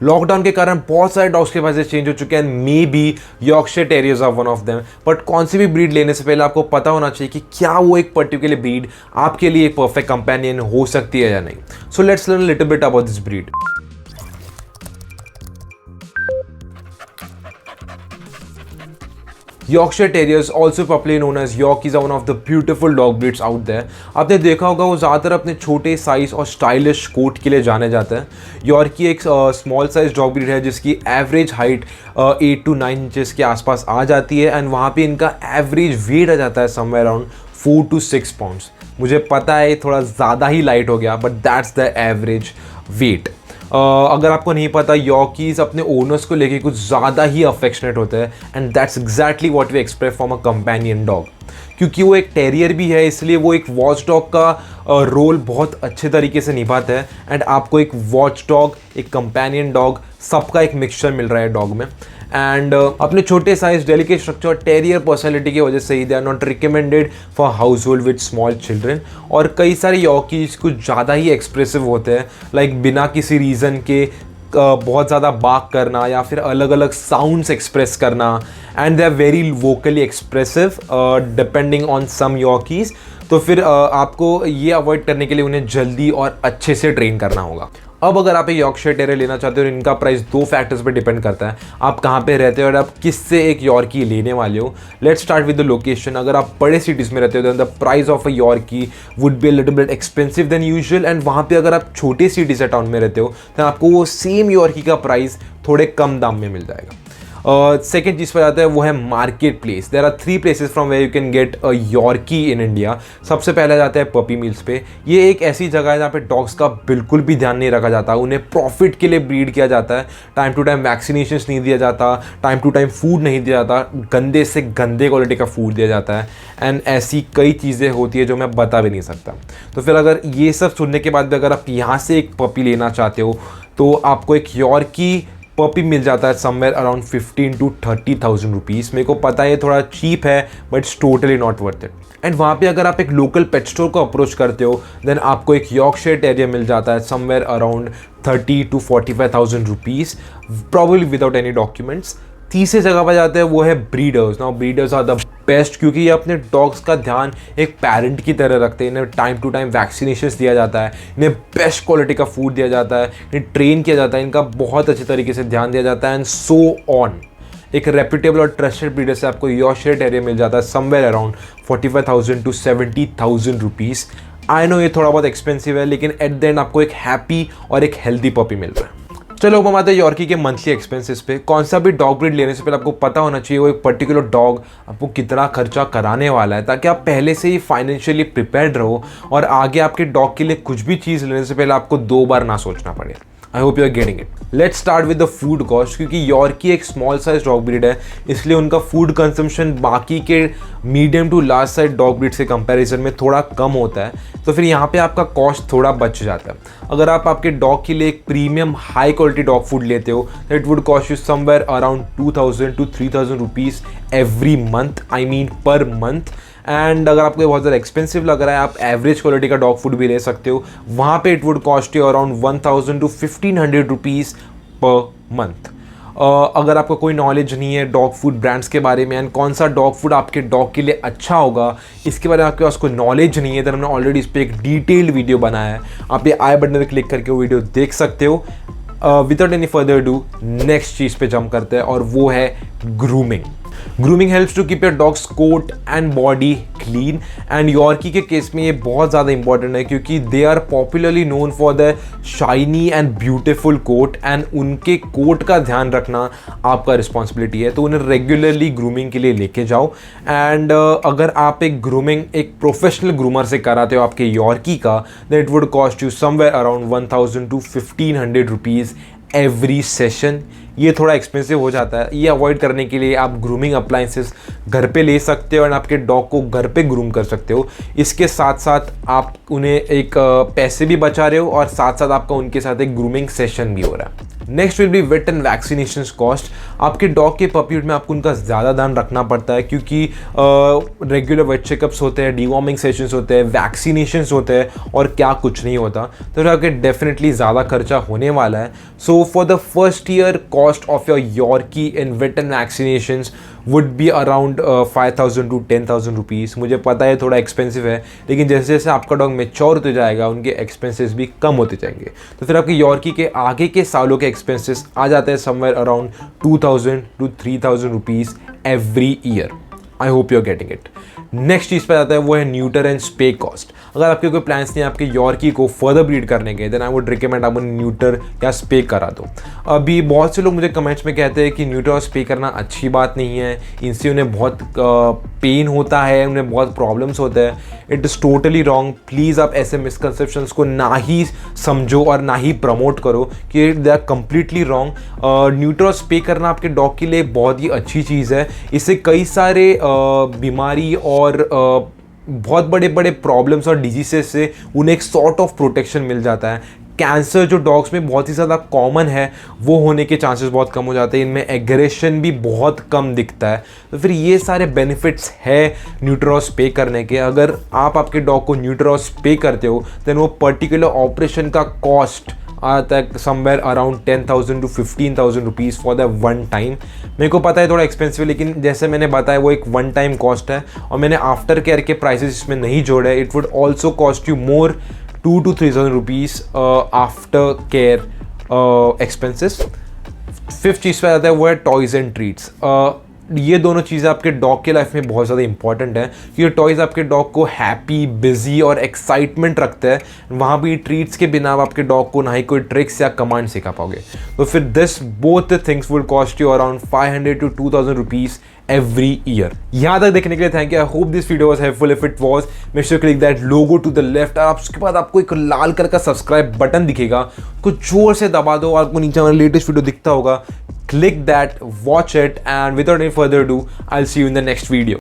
Lockdown के कारण बहुत सारे डॉग्स के प्राइसेस चेंज हो चुके हैं, maybe Yorkshire terriers are one of them. But कौन सी भी ब्रीड लेने से पहले आपको पता होना चाहिए कि क्या वो एक पर्टिकुलर ब्रीड आपके लिए एक परफेक्ट कंपेनियन हो सकती है या नहीं। So let's learn little bit about this breed. Yorkshire Terriers, also popularly known as Yorkies, are one of the beautiful dog breeds out there. आपने देखा होगा वो ज़्यादातर अपने छोटे साइज और स्टाइलिश कोट के लिए जाने जाते हैं। यॉर्की एक स्मॉल साइज डॉग ब्रीड है जिसकी एवरेज हाइट 8 to 9 इंचेस के आसपास आ जाती है एंड वहाँ पे इनका एवरेज वेट आ जाता है समवेयर अराउंड 4 to 6 पाउंड्स। मुझे पता है थोड़ा ज़्यादा ही लाइट हो गया, but that's the average weight. अगर आपको नहीं पता, यॉर्कीज अपने ओनर्स को लेके कुछ ज़्यादा ही अफेक्शनेट होते हैं and that's exactly what we expect from a companion dog. क्योंकि वो एक टेरियर भी है, इसलिए वो एक वॉच डॉग का रोल बहुत अच्छे तरीके से निभाता है एंड आपको एक वॉच डॉग, एक कंपेनियन डॉग, सबका एक मिक्सचर मिल रहा है डॉग में। एंड अपने छोटे size, delicate structure, terrier personality की वजह से ही they are not recommended for household with small children. और कई सारे यॉर्कीज कुछ ज़्यादा ही एक्सप्रेसिव होते हैं, लाइक बिना किसी रीज़न के बहुत ज़्यादा बाक करना या फिर अलग अलग साउंड्स एक्सप्रेस करना, and they are very vocally expressive depending on some Yorkies. तो फिर आपको ये अवॉइड करने के लिए उन्हें जल्दी और अच्छे से ट्रेन करना होगा। अब अगर आप एक यॉर्कशायर टेरियर लेना चाहते हो, इनका प्राइस 2 फैक्टर्स पे डिपेंड करता है, आप कहाँ पे रहते हो और आप किससे एक यॉर्की लेने वाले हो। Let's start with the location. अगर आप बड़े सिटीज़ में रहते हो then the price of a Yorkie would be a little bit expensive than usual, and वहाँ पे अगर आप छोटे सिटीज़ या टाउन में रहते हो तो आपको वो सेम यॉर्की का प्राइस थोड़े कम दाम में मिल जाएगा। सेकेंड चीज़ पर आता है वो है market place. There are 3 places from where you can get a Yorkie in India. सबसे पहले जाता है पपी मिल्स पे। ये एक ऐसी जगह है जहाँ पे डॉग्स का बिल्कुल भी ध्यान नहीं रखा जाता, उन्हें प्रॉफिट के लिए ब्रीड किया जाता है। टाइम टू टाइम वैक्सीनेशन नहीं दिया जाता, टाइम टू टाइम फूड नहीं दिया जाता, गंदे से गंदे क्वालिटी का फूड दिया जाता है एंड ऐसी कई चीज़ें होती है जो मैं बता भी नहीं सकता। तो फिर अगर ये सब सुनने के बाद भी अगर आप यहाँ से एक पपी लेना चाहते हो तो आपको एक यॉर्की पपी मिल जाता है समवेयर अराउंड 15 to 30,000 रुपीज़। मेरे को पता है थोड़ा चीप है, but it's totally not worth it. And वहाँ पे अगर आप एक लोकल पेट स्टोर को अप्रोच करते हो देन आपको एक यॉर्कशायर टेरियर मिल जाता है somewhere around 30 to 45,000 rupees, probably without any documents. तीसरे जगह पर जाते हैं वो है breeders. Now breeders are the best क्योंकि ये अपने डॉग्स का ध्यान एक पेरेंट की तरह रखते हैं। इन्हें टाइम टू टाइम वैक्सीनेशंस दिया जाता है, इन्हें बेस्ट क्वालिटी का फूड दिया जाता है, इन्हें ट्रेन किया जाता है, इनका बहुत अच्छे तरीके से ध्यान दिया जाता है एंड सो ऑन। एक रेप्यूटेबल और ट्रस्टेड ब्रीडर से आपको यॉर्कशायर टेरियर मिल जाता है somewhere around 45,000 to 70,000 rupees. I know ये थोड़ा बहुत एक्सपेंसिव है, लेकिन एट द एंड आपको एक हैप्पी और एक हेल्दी पपी मिल रहा है। चलो अब हम आते हैं यॉर्की के मंथली एक्सपेंसेस पे। कौन सा भी डॉग ब्रीड लेने से पहले आपको पता होना चाहिए वो एक पर्टिकुलर डॉग आपको कितना खर्चा कराने वाला है, ताकि आप पहले से ही फाइनेंशियली प्रिपेयर्ड रहो और आगे आपके डॉग के लिए कुछ भी चीज़ लेने से पहले आपको 2 बार ना सोचना पड़े। I hope you are getting it. Let's start with the food cost. क्योंकि यॉर्की एक स्मॉल साइज डॉग ब्रीड है, इसलिए उनका फूड कंजम्पशन बाकी के medium to large size dog breed से कंपैरिजन में थोड़ा कम होता है। तो फिर यहाँ पे आपका कॉस्ट थोड़ा बच जाता है। अगर आप आपके डॉग के लिए एक premium high quality dog food लेते हो तो it would cost you somewhere around 2,000 to 3,000 rupees every month, I mean per month. And अगर आपको बहुत ज़्यादा एक्सपेंसिव लग रहा है, आप एवरेज क्वालिटी का डॉग फूड भी ले सकते हो। वहाँ पे it would cost you around 1,000 to 1,500 rupees per month. अगर आपको कोई नॉलेज नहीं है डॉग फूड ब्रांड्स के बारे में एंड कौन सा डॉग फूड आपके डॉग के लिए अच्छा होगा, इसके बारे में आपके पास कोई नॉलेज नहीं है, तो हमने ऑलरेडी इस पर एक डिटेल्ड वीडियो बनाया है। आप ये आई बटन पर क्लिक करके वो वीडियो देख सकते हो। Without any further do next चीज़ पे जंप करते हैं और वो है grooming. Grooming helps to keep your dog's coat and body clean and Yorkie के केस में ये बहुत ज़्यादा इंपॉर्टेंट है क्योंकि they are popularly known for the shiny and beautiful coat and उनके कोट का ध्यान रखना आपका रिस्पॉन्सिबिलिटी है। तो उन्हें रेगुलरली ग्रूमिंग के लिए लेके जाओ एंड अगर आप एक ग्रूमिंग एक प्रोफेशनल ग्रूमर से कराते हो आपके यॉर्की का, then it would cost you somewhere around 1,000 to 1,500 rupees every session. ये थोड़ा एक्सपेंसिव हो जाता है। ये अवॉइड करने के लिए आप ग्रूमिंग अप्लाइंसेस घर पे ले सकते हो एंड आपके डॉग को घर पे ग्रूम कर सकते हो। इसके साथ साथ आप उन्हें एक पैसे भी बचा रहे हो और साथ साथ आपका उनके साथ एक ग्रूमिंग सेशन भी हो रहा है। Next will be vet and vaccination cost. आपके डॉग के पपीहुड में आपको उनका ज़्यादा ध्यान रखना पड़ता है, क्योंकि रेगुलर वेट चेकअप्स होते हैं, डिवॉर्मिंग सेशंस होते हैं, वैक्सीनेशंस होते हैं और क्या कुछ नहीं होता। तो फिर आपके डेफिनेटली ज़्यादा खर्चा होने वाला है। So for the first year cost of your yorkie in vet and vaccinations would be around 5,000 to 10,000 rupees. मुझे पता है थोड़ा एक्सपेंसिव है, लेकिन जैसे जैसे आपका डॉग मैच्योर होते जाएगा उनके एक्सपेंसेस भी कम होते जाएंगे। तो फिर आपके यॉर्की के आगे के सालों के एक्सपेंसेस आ जाते हैं somewhere around 2,000 to 3,000 rupees every year. I hope you are getting it. Next चीज़ पे आता है वो है न्यूटर एंड स्पे कॉस्ट। अगर आपके कोई प्लान्स नहीं है आपके यॉर्की को फर्दर ब्रीड करने के, देन आई वुड रिकमेंड आप न्यूटर या स्पे करा दो। अभी बहुत से लोग मुझे कमेंट्स में कहते हैं कि न्यूटर और स्पे करना अच्छी बात नहीं है, इनसे उन्हें बहुत पेन होता है, उन्हें बहुत प्रॉब्लम्स होते हैं। It is totally wrong. Please आप ऐसे मिसकंसेप्शंस को ना ही समझो और ना ही प्रमोट करो कि they are completely wrong. Neuter और स्पे करना आपके डॉग के लिए बहुत ही अच्छी चीज़ है। इससे कई सारे बीमारी और बहुत बड़े बड़े प्रॉब्लम्स और डिजीजेस से उन्हें एक सॉर्ट ऑफ प्रोटेक्शन मिल जाता है। कैंसर जो डॉग्स में बहुत ही ज़्यादा कॉमन है वो होने के चांसेस बहुत कम हो जाते हैं। इनमें एग्रेशन भी बहुत कम दिखता है। तो फिर ये सारे बेनिफिट्स है न्यूटर और स्पे करने के। अगर आप आपके डॉग को न्यूटर और स्पे करते हो देन वो पर्टिकुलर ऑपरेशन का कॉस्ट आता है somewhere around 10,000 to 15,000 rupees for the one time. मेरे को पता है थोड़ा एक्सपेंसिव है, लेकिन जैसे मैंने बताया वो एक वन टाइम कॉस्ट है और मैंने आफ्टर केयर के प्राइसेस इसमें नहीं जोड़े। It would also cost you more 2,000 to 3,000 rupees after care expenses. Fifth चीज़ पे आता है वो है टॉयज़ एंड ट्रीट्स। ये दोनों चीज़ें आपके डॉग के लाइफ में बहुत ज़्यादा इंपॉर्टेंट है, क्योंकि टॉयज़ आपके डॉग को हैप्पी, बिजी और एक्साइटमेंट रखते हैं। वहाँ भी ट्रीट्स के बिना आप आपके डॉग को ना ही कोई ट्रिक्स या कमांड सिखा पाओगे। तो फिर this both things would cost you around 500 to 2,000 rupees every year. यहाँ तक देखने के लिए thank you. I hope this video was helpful. If it was make sure click that logo to the left और उसके बाद आपको एक लाल कलर का सब्सक्राइब बटन दिखेगा, उसको जोर से दबा दो और आपको नीचे हमारा लेटेस्ट वीडियो दिखता होगा। Click that, watch it, and without any further ado, I'll see you in the next video.